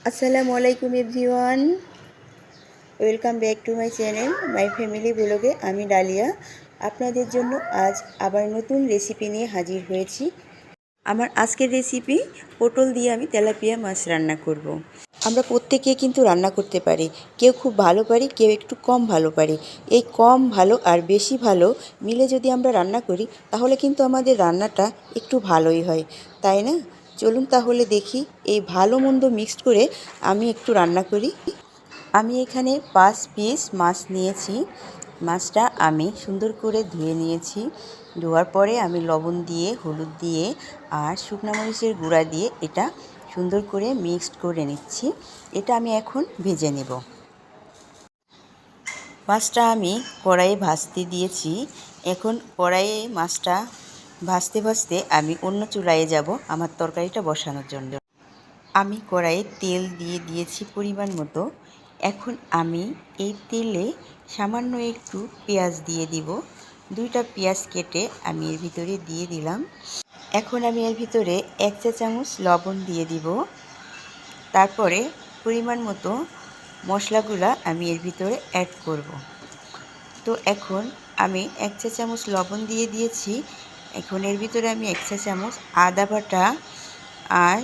আসসালামু আলাইকুম everyone, welcome back to my channel my family ব্লগে। আমি ডালিয়া আপনাদের জন্য আজ আবার নতুন রেসিপি নিয়ে হাজির হয়েছি। আমার আজকের রেসিপি পটল দিয়ে আমি তেলাপিয়া মাছ রান্না করব। আমরা প্রত্যেকে কিন্তু রান্না করতে পারি, কেউ খুব ভালো পারি, কেউ একটু কম ভালো পারি। এই কম ভালো আর বেশি ভালো মিলে যদি আমরা রান্না করি তাহলে কিন্তু আমাদের রান্নাটা একটু ভালোই হয়, তাই না? চলুন তাহলে দেখি এই ভালো মন্দ মিক্সড করে আমি একটু রান্না করি। আমি এখানে 5 পিস মাছ নিয়েছি। মাছটা আমি সুন্দর করে ধুয়ে নিয়েছি। ধোয়ার পরে আমি লবণ দিয়ে, হলুদ দিয়ে আর শুকনো মরিচের গুঁড়া দিয়ে এটা সুন্দর করে মিক্সড করে নিচ্ছি। এটা আমি এখন ভেজে নেব। মাছটা আমি কড়াইয়ে ভাজতে দিয়েছি। এখন কড়াইয়ে মাছটা ভাজতে ভাজতে আমি অন্য চুলায় যাব আমার তরকারিটা বসানোর জন্য। আমি কড়াইয়ে তেল দিয়ে দিয়েছি পরিমাণ মতো। এখন আমি এই তেলে সামান্য একটু পেঁয়াজ দিয়ে দিব। 2টা পেঁয়াজ কেটে আমি এর ভিতরে দিয়ে দিলাম। এখন আমি এর ভিতরে 1 চা চামচ লবণ দিয়ে দিব। তারপরে পরিমাণ মতো মশলাগুলো আমি এর ভিতরে অ্যাড করব। তো এখন আমি 1 চা চামচ লবণ দিয়ে দিয়েছি। এখন এর ভিতরে আমি 1 চা চামচ আদা বাটা আর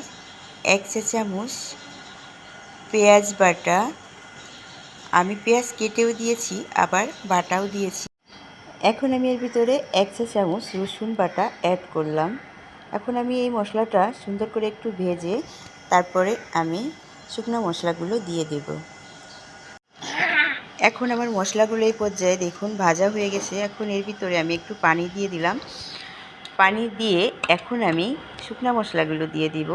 1 চা চামচ পেঁয়াজ বাটা, আমি পেঁয়াজ কেটেও দিয়েছি আবার বাটাও দিয়েছি। এখন আমি এর ভিতরে 1 চা চামচ রসুন বাটা অ্যাড করলাম। এখন আমি এই মশলাটা সুন্দর করে একটু ভেজে তারপরে আমি শুকনো মশলাগুলো দিয়ে দেব। এখন আমার মশলাগুলো এই পর্যায়ে দেখুন ভাজা হয়ে গেছে। এখন এর ভিতরে আমি একটু পানি দিয়ে দিলাম। পানি দিয়ে এখন আমি শুকনো মশলাগুলো দিয়ে দিব।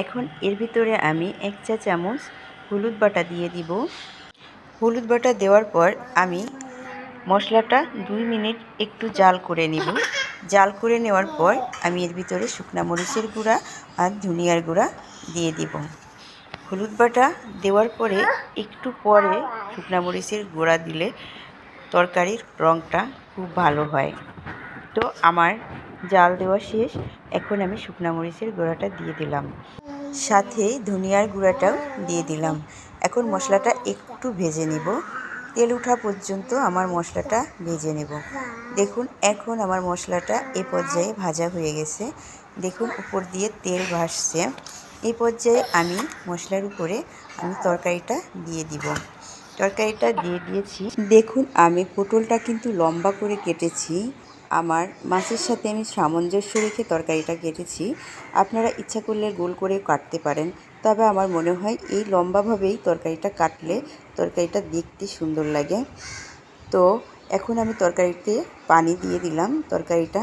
এখন এর ভিতরে আমি 1 চা চামচ হলুদ বাটা দিয়ে দিব। হলুদ বাটা দেওয়ার পর আমি মশলাটা 2 মিনিট একটু জাল করে নিব। জাল করে নেওয়ার পর আমি এর ভিতরে শুকনা মরিচের গুঁড়া আর ধনিয়ার গুঁড়া দিয়ে দিব। হলুদ বাটা দেওয়ার পরে একটু পরে শুকনা মরিচের গুঁড়া দিলে তরকারির রঙটা খুব ভালো হয়। তো আমার জাল দেওয়া শেষ। এখন আমি শুকনা মরিচের গুঁড়াটা দিয়ে দিলাম, সাথে ধনিয়ার গুঁড়াটাও দিয়ে দিলাম। এখন মশলাটা একটু ভেজে নেব। তেল ওঠা পর্যন্ত আমার মশলাটা ভেজে নেব। দেখুন এখন আমার মশলাটা এ পর্যায়ে ভাজা হয়ে গেছে। দেখুন উপর দিয়ে তেল ভাসছে। এই পর্যায়ে আমি মশলার উপরে আমি তরকারিটা দিয়ে দিব। তরকারিটা দিয়ে দিয়েছি। দেখুন আমি পটলটা কিন্তু লম্বা করে কেটেছি। আমার মাছের সাথে আমি সামঞ্জস্য রেখে তরকারিটা কেটেছি। আপনারা ইচ্ছা করলে গোল করে কাটতে পারেন, তবে আমার মনে হয় এই লম্বাভাবেই তরকারিটা কাটলে তরকারিটা দেখতে সুন্দর লাগে। তো এখন আমি তরকারিতে পানি দিয়ে দিলাম। তরকারিটা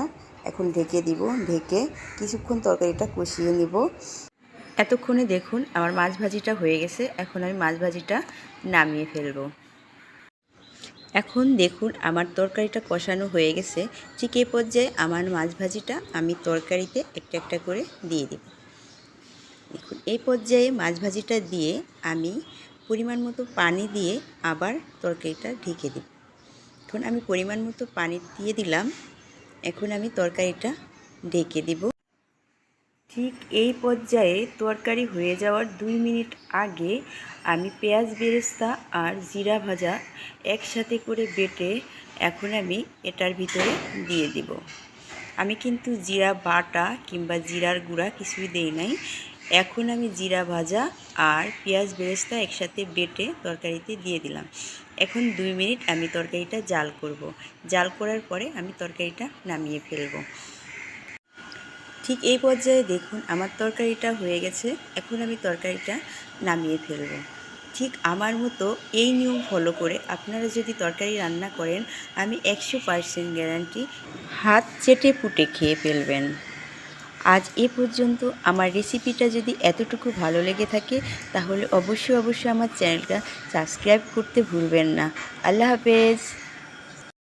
এখন ঢেকে দিব। ঢেকে কিছুক্ষণ তরকারিটা কষিয়ে নিব। এতক্ষণে দেখুন আমার মাছ ভাজিটা হয়ে গেছে। এখন আমি মাছ ভাজিটা নামিয়ে ফেলবো। এখন দেখুন আমার তরকারিটা কষানো হয়ে গেছে। ঠিক এই পর্যায়ে আমার মাছ ভাজিটা আমি তরকারিতে একটা একটা করে দিয়ে দেব। দেখুন এই পর্যায়ে মাছ ভাজিটা দিয়ে আমি পরিমাণ মতো পানি দিয়ে আবার তরকারিটা ঢেকে দেব। এখন আমি পরিমাণ মতো পানি দিয়ে দিলাম। এখন আমি তরকারিটা ঢেকে দেব। ঠিক এই পর্যায়ে তরকারি হয়ে যাওয়ার 2 মিনিট আগে আমি পেঁয়াজ বেরেস্তা আর জিরা ভাজা একসাথে করে বেটে এখন আমি এটার ভিতরে দিয়ে দিব। আমি কিন্তু জিরা বাটা কিংবা জিরার গুঁড়া কিছুই দেই নাই। এখন আমি জিরা ভাজা আর পেঁয়াজ বেরেস্তা একসাথে বেটে তরকারিতে দিয়ে দিলাম। এখন 2 মিনিট আমি তরকারিটা জাল করব। জাল করার পরে আমি তরকারিটা নামিয়ে ফেলব। ঠিক এই পর্যায়ে দেখুন আমার তরকারিটা হয়ে গেছে। এখন আমি তরকারিটা নামিয়ে ফেলব। ঠিক আমার মতো এই নিয়ম ফলো করে আপনারা যদি তরকারি রান্না করেন, আমি 100% গ্যারান্টি হাত চেটে পুটে খেয়ে ফেলবেন। আজ এ পর্যন্ত আমার রেসিপিটা যদি এতটুকু ভালো লেগে থাকে তাহলে অবশ্যই আমার চ্যানেলটা সাবস্ক্রাইব করতে ভুলবেন না। আল্লাহ হাফেজ।